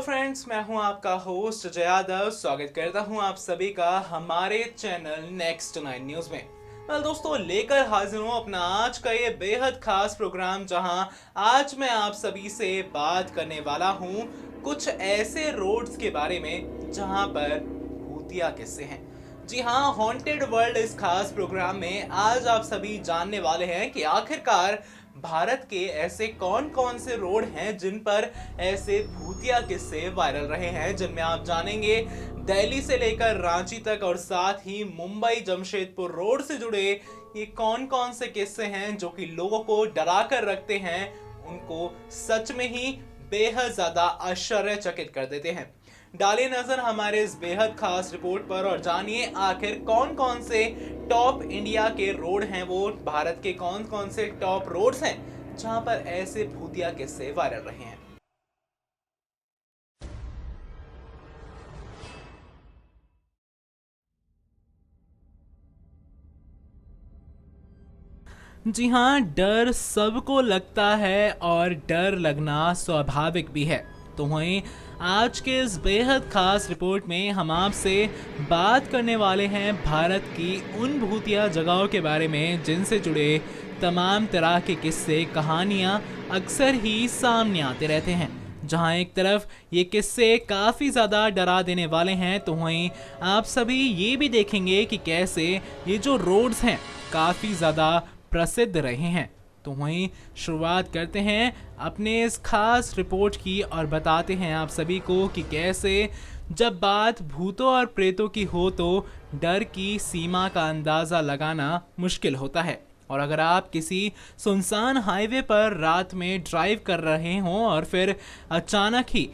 Friends, मैं हूं आपका होस्ट जय यादव। स्वागत करता हूं आप सभी का हमारे चैनल नेक्स्ट 9 न्यूज में। दोस्तों, लेकर हाजिर हूं अपना आज का ये बेहद खास प्रोग्राम, जहां आज मैं आप सभी से बात करने वाला हूं कुछ ऐसे रोड्स के बारे में जहां पर भूतिया किस्से हैं। जी हाँ, हॉन्टेड वर्ल्ड इस खास प्रोग्राम में आज आप सभी जानने वाले हैं कि आखिरकार भारत के ऐसे कौन कौन से रोड हैं जिन पर ऐसे भूतिया किस्से वायरल रहे हैं, जिनमें आप जानेंगे दिल्ली से लेकर रांची तक और साथ ही मुंबई जमशेदपुर रोड से जुड़े ये कौन कौन से किस्से हैं जो कि लोगों को डरा कर रखते हैं, उनको सच में ही बेहद ज्यादा आश्चर्यचकित कर देते हैं। डालिए नजर हमारे इस बेहद खास रिपोर्ट पर और जानिए आखिर कौन कौन से टॉप इंडिया के रोड हैं, वो भारत के कौन कौन से टॉप रोड्स हैं जहां पर ऐसे भूतिया किस्से वायरल रहे हैं। जी हाँ, डर सबको लगता है और डर लगना स्वाभाविक भी है। तो वहीं आज के इस बेहद खास रिपोर्ट में हम आपसे बात करने वाले हैं भारत की उन भूतिया जगहों के बारे में जिनसे जुड़े तमाम तरह के किस्से, कहानियाँ अक्सर ही सामने आते रहते हैं। जहां एक तरफ ये किस्से काफ़ी ज़्यादा डरा देने वाले हैं, तो वहीं आप सभी ये भी देखेंगे कि कैसे ये जो रोड्स हैं काफ़ी ज़्यादा प्रसिद्ध रहे हैं। तो वहीं शुरुआत करते हैं अपने इस खास रिपोर्ट की और बताते हैं आप सभी को कि कैसे जब बात भूतों और प्रेतों की हो तो डर की सीमा का अंदाज़ा लगाना मुश्किल होता है। और अगर आप किसी सुनसान हाईवे पर रात में ड्राइव कर रहे हों और फिर अचानक ही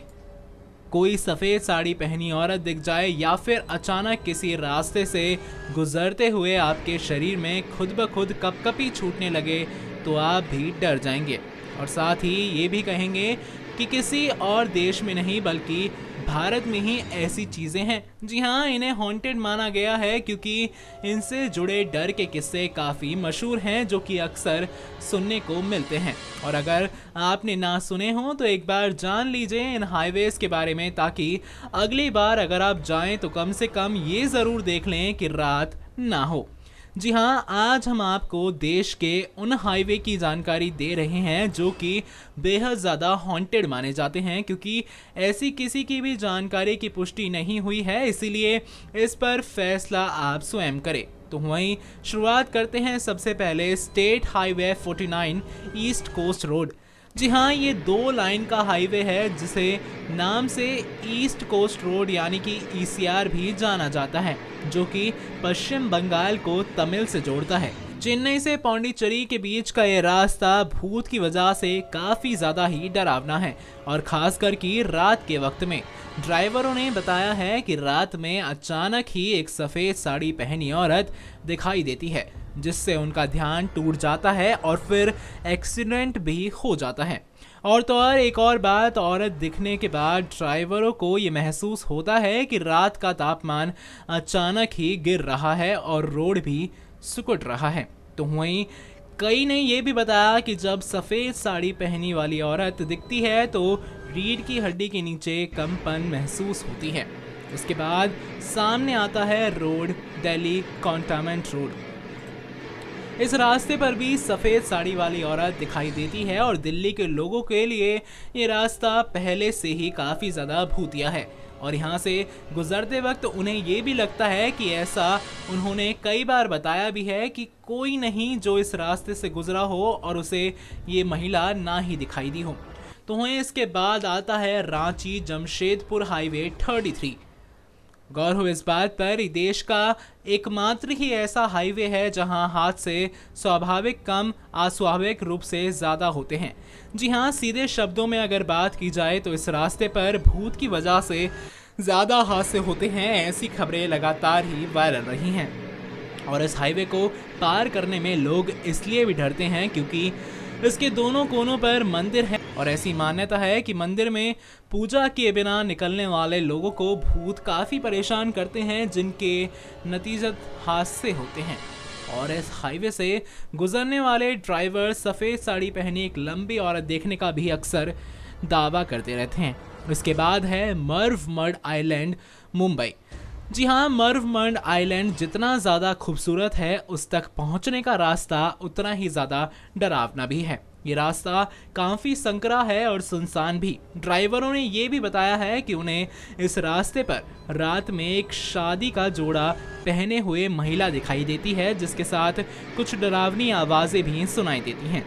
कोई सफ़ेद साड़ी पहनी औरत दिख जाए या फिर अचानक किसी रास्ते से गुजरते हुए आपके शरीर में खुद ब खुद कपकपी छूटने लगे, तो आप भी डर जाएंगे और साथ ही ये भी कहेंगे कि किसी और देश में नहीं बल्कि भारत में ही ऐसी चीज़ें हैं। जी हाँ, इन्हें हॉन्टेड माना गया है क्योंकि इनसे जुड़े डर के किस्से काफ़ी मशहूर हैं जो कि अक्सर सुनने को मिलते हैं। और अगर आपने ना सुने हों तो एक बार जान लीजिए इन हाईवेज़ के बारे में, ताकि अगली बार अगर आप जाएं तो कम से कम ये ज़रूर देख लें कि रात ना हो। जी हाँ, आज हम आपको देश के उन हाईवे की जानकारी दे रहे हैं जो कि बेहद ज़्यादा हॉन्टेड माने जाते हैं, क्योंकि ऐसी किसी की भी जानकारी की पुष्टि नहीं हुई है, इसीलिए इस पर फैसला आप स्वयं करें। तो वहीं शुरुआत करते हैं सबसे पहले state highway 49 east coast road. जी हाँ, ये 2 लाइन का हाईवे है जिसे नाम से ईस्ट कोस्ट रोड यानी कि ईसीआर भी जाना जाता है, जो कि पश्चिम बंगाल को तमिल से जोड़ता है। चेन्नई से पौंडीचेरी के बीच का ये रास्ता भूत की वजह से काफ़ी ज़्यादा ही डरावना है और खासकर कि रात के वक्त में। ड्राइवरों ने बताया है कि रात में अचानक ही एक सफ़ेद साड़ी पहनी औरत दिखाई देती है, जिससे उनका ध्यान टूट जाता है और फिर एक्सीडेंट भी हो जाता है। और तो और एक और बात, औरत दिखने के बाद ड्राइवरों को ये महसूस होता है कि रात का तापमान अचानक ही गिर रहा है और रोड भी सिकुड़ रहा है। तो वहीं कई ने ये भी बताया कि जब सफ़ेद साड़ी पहनी वाली औरत दिखती है तो रीढ़ की हड्डी के नीचे कंपन महसूस होती है। उसके बाद सामने आता है रोड दिल्ली कंटोनमेंट रोड। इस रास्ते पर भी सफ़ेद साड़ी वाली औरत दिखाई देती है और दिल्ली के लोगों के लिए ये रास्ता पहले से ही काफ़ी ज़्यादा भूतिया है और यहाँ से गुजरते वक्त उन्हें ये भी लगता है कि ऐसा उन्होंने कई बार बताया भी है कि कोई नहीं जो इस रास्ते से गुजरा हो और उसे ये महिला ना ही दिखाई दी हो। तो वहीं इसके बाद आता है रांची जमशेदपुर हाईवे 33। गौर हो इस बात पर, देश का एकमात्र ही ऐसा हाईवे है जहां हादसे स्वाभाविक कम अस्वाभाविक रूप से ज़्यादा होते हैं। जी हाँ, सीधे शब्दों में अगर बात की जाए तो इस रास्ते पर भूत की वजह से ज़्यादा हादसे होते हैं, ऐसी खबरें लगातार ही वायरल रही हैं। और इस हाईवे को पार करने में लोग इसलिए भी डरते हैं क्योंकि इसके दोनों कोनों पर मंदिर है और ऐसी मान्यता है कि मंदिर में पूजा किए बिना निकलने वाले लोगों को भूत काफ़ी परेशान करते हैं, जिनके नतीजत हादसे होते हैं। और इस हाईवे से गुजरने वाले ड्राइवर सफ़ेद साड़ी पहनी एक लंबी औरत देखने का भी अक्सर दावा करते रहते हैं। इसके बाद है मर्व मड आइलैंड मुंबई। जी हाँ, मर्व मड आइलैंड जितना ज़्यादा खूबसूरत है उस तक पहुंचने का रास्ता उतना ही ज़्यादा डरावना भी है। ये रास्ता काफ़ी संकरा है और सुनसान भी। ड्राइवरों ने ये भी बताया है कि उन्हें इस रास्ते पर रात में एक शादी का जोड़ा पहने हुए महिला दिखाई देती है, जिसके साथ कुछ डरावनी आवाज़ें भी सुनाई देती हैं।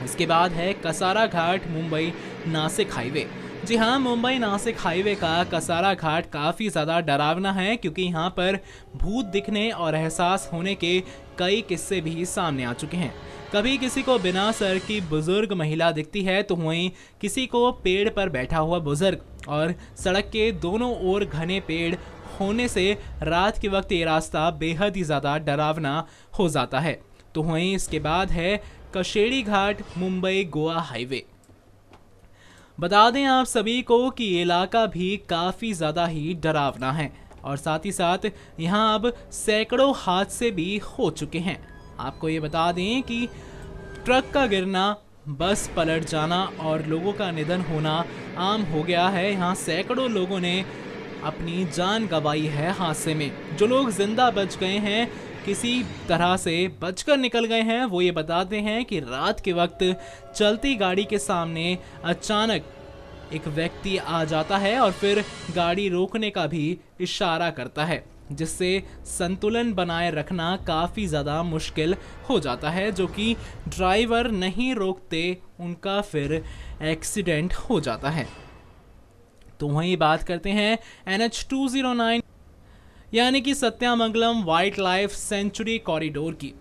इसके बाद है कसारा घाट मुंबई नासिक हाईवे। जी हाँ, मुंबई नासिक हाईवे का कसारा घाट काफ़ी ज़्यादा डरावना है, क्योंकि यहाँ पर भूत दिखने और एहसास होने के कई किस्से भी सामने आ चुके हैं। कभी किसी को बिना सर की बुजुर्ग महिला दिखती है, तो वहीं किसी को पेड़ पर बैठा हुआ बुजुर्ग, और सड़क के दोनों ओर घने पेड़ होने से रात के वक्त ये रास्ता बेहद ही ज़्यादा डरावना हो जाता है। तो वहीं इसके बाद है कशेड़ी घाट मुंबई गोवा हाईवे। बता दें आप सभी को कि ये इलाका भी काफ़ी ज़्यादा ही डरावना है, और साथ ही साथ यहाँ अब सैकड़ों हादसे भी हो चुके हैं। आपको ये बता दें कि ट्रक का गिरना, बस पलट जाना और लोगों का निधन होना आम हो गया है। यहाँ सैकड़ों लोगों ने अपनी जान गंवाई है हादसे में। जो लोग जिंदा बच गए हैं, किसी तरह से बचकर निकल गए हैं, वो ये बताते हैं कि रात के वक्त चलती गाड़ी के सामने अचानक एक व्यक्ति आ जाता है और फिर गाड़ी रोकने का भी इशारा करता है, जिससे संतुलन बनाए रखना काफ़ी ज़्यादा मुश्किल हो जाता है। जो कि ड्राइवर नहीं रोकते, उनका फिर एक्सीडेंट हो जाता है। तो वहीं बात करते हैं NH209 यानी कि Sathyamangalam wild life sanctuary corridor की।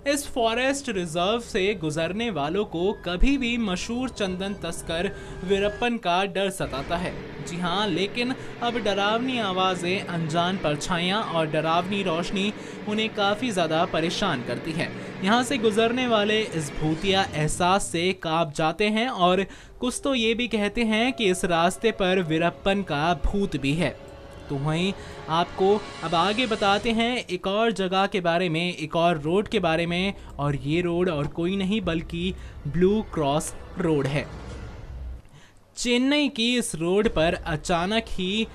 इस फॉरेस्ट रिजर्व से गुजरने वालों को कभी भी मशहूर चंदन तस्कर वीरप्पन का डर सताता है। जी हाँ, लेकिन अब डरावनी आवाज़ें, अनजान परछाइयाँ और डरावनी रोशनी उन्हें काफ़ी ज़्यादा परेशान करती है। यहाँ से गुजरने वाले इस भूतिया एहसास से कांप जाते हैं, और कुछ तो ये भी कहते हैं कि इस रास्ते पर वीरप्पन का भूत भी है। तो वहीं आपको अब आगे बताते हैं एक और जगह के बारे में, एक और रोड के बारे में, और ये रोड और कोई नहीं बल्कि ब्लू क्रॉस रोड है। चेन्नई की इस रोड पर अचानक ही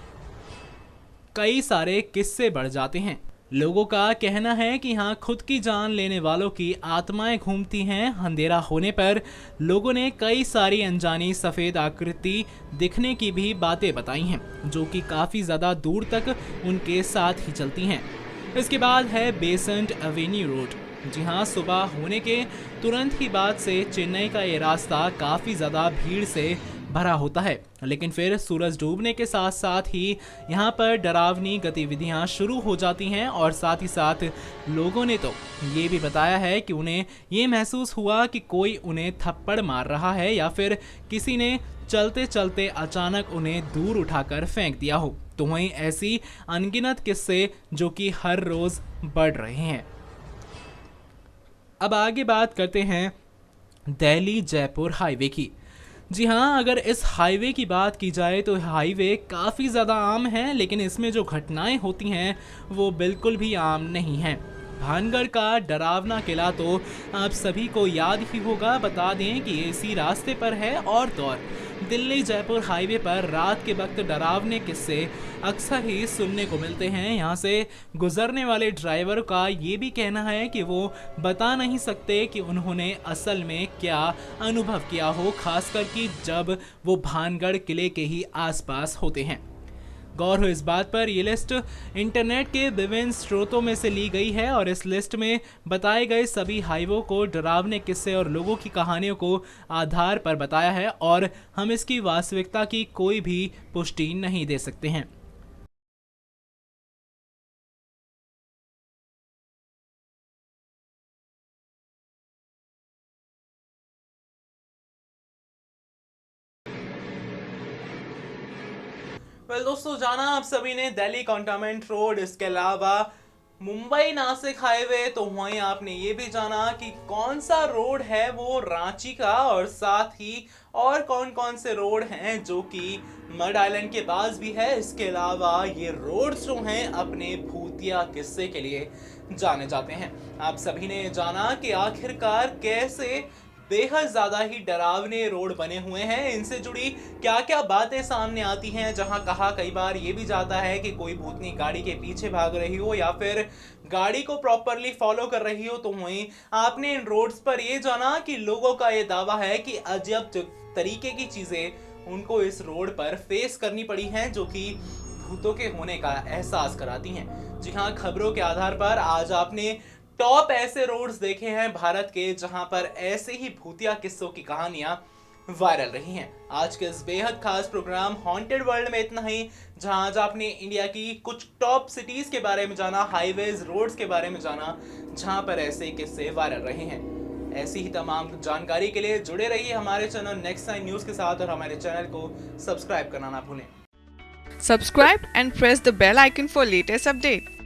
कई सारे किस्से बढ़ जाते हैं। लोगों का कहना है कि यहाँ खुद की जान लेने वालों की आत्माएं घूमती हैं। अंधेरा होने पर लोगों ने कई सारी अनजानी सफ़ेद आकृति दिखने की भी बातें बताई हैं, जो कि काफ़ी ज़्यादा दूर तक उनके साथ ही चलती हैं। इसके बाद है बेसेंट एवेन्यू रोड। जी हाँ, सुबह होने के तुरंत ही बाद से चेन्नई का ये रास्ता काफ़ी ज़्यादा भीड़ से भरा होता है, लेकिन फिर सूरज डूबने के साथ साथ ही यहाँ पर डरावनी गतिविधियाँ शुरू हो जाती हैं। और साथ ही साथ लोगों ने तो ये भी बताया है कि उन्हें ये महसूस हुआ कि कोई उन्हें थप्पड़ मार रहा है, या फिर किसी ने चलते चलते अचानक उन्हें दूर उठाकर फेंक दिया हो। तो वहीं ऐसी अनगिनत किस्से जो कि हर रोज़ बढ़ रहे हैं। अब आगे बात करते हैं दिल्ली जयपुर हाईवे की। जी हाँ, अगर इस हाईवे की बात की जाए तो हाईवे काफ़ी ज़्यादा आम है, लेकिन इसमें जो घटनाएं होती हैं वो बिल्कुल भी आम नहीं हैं। भानगढ़ का डरावना किला तो आप सभी को याद ही होगा। बता दें कि इसी रास्ते पर है, और तो और दिल्ली जयपुर हाईवे पर रात के वक्त डरावने किस्से अक्सर ही सुनने को मिलते हैं। यहाँ से गुजरने वाले ड्राइवर का ये भी कहना है कि वो बता नहीं सकते कि उन्होंने असल में क्या अनुभव किया हो, खासकर कि जब वो भानगढ़ किले के ही आसपास होते हैं। गौर हो इस बात पर, ये लिस्ट इंटरनेट के विभिन्न स्रोतों में से ली गई है, और इस लिस्ट में बताए गए सभी हाईवे को डरावने किस्से और लोगों की कहानियों को आधार पर बताया है, और हम इसकी वास्तविकता की कोई भी पुष्टि नहीं दे सकते हैं। दोस्तों, जाना आप सभी ने दिल्ली कंटोनमेंट रोड, इसके अलावा मुंबई नासिक हाईवे। तो वहीं आपने ये भी जाना कि कौन सा रोड है वो रांची का, और साथ ही और कौन कौन से रोड हैं जो कि मड आइलैंड के पास भी है। इसके अलावा ये रोड्स जो हैं अपने भूतिया किस्से के लिए जाने जाते हैं। आप सभी ने जाना कि आखिरकार कैसे बेहद ज्यादा ही डरावने रोड बने हुए हैं। इनसे जुड़ी क्या क्या बातें सामने आती हैं, जहां कहा कई बार ये भी जाता है कि कोई भूतनी गाड़ी के पीछे भाग रही हो या फिर गाड़ी को प्रॉपरली फॉलो कर रही हो, तो वहीं आपने इन रोड्स पर ये जाना कि लोगों का ये दावा है कि अजब तरीके की चीजें उनको इस रोड पर फेस करनी पड़ी हैं, जो कि भूतों के होने का एहसास कराती हैं। जी हाँ, खबरों के आधार पर आज आपने टॉप ऐसे रोड्स देखे हैं भारत के जहां पर ऐसे ही भूतिया किस्सों की कहानियां वायरल रही हैं। आज के इस बेहद खास प्रोग्राम हॉन्टेड वर्ल्ड में इतना ही, जहां आज आपने इंडिया की कुछ टॉप सिटीज के बारे में जाना, हाईवेज रोड्स के बारे में जाना जहां पर ऐसे किस्से वायरल रहे हैं। ऐसी ही तमाम जानकारी के लिए जुड़े रहिए हमारे चैनल नेक्स्ट 9 न्यूज के साथ और हमारे चैनल को सब्सक्राइब करना ना भूलें। Subscribe and press the bell icon for latest update.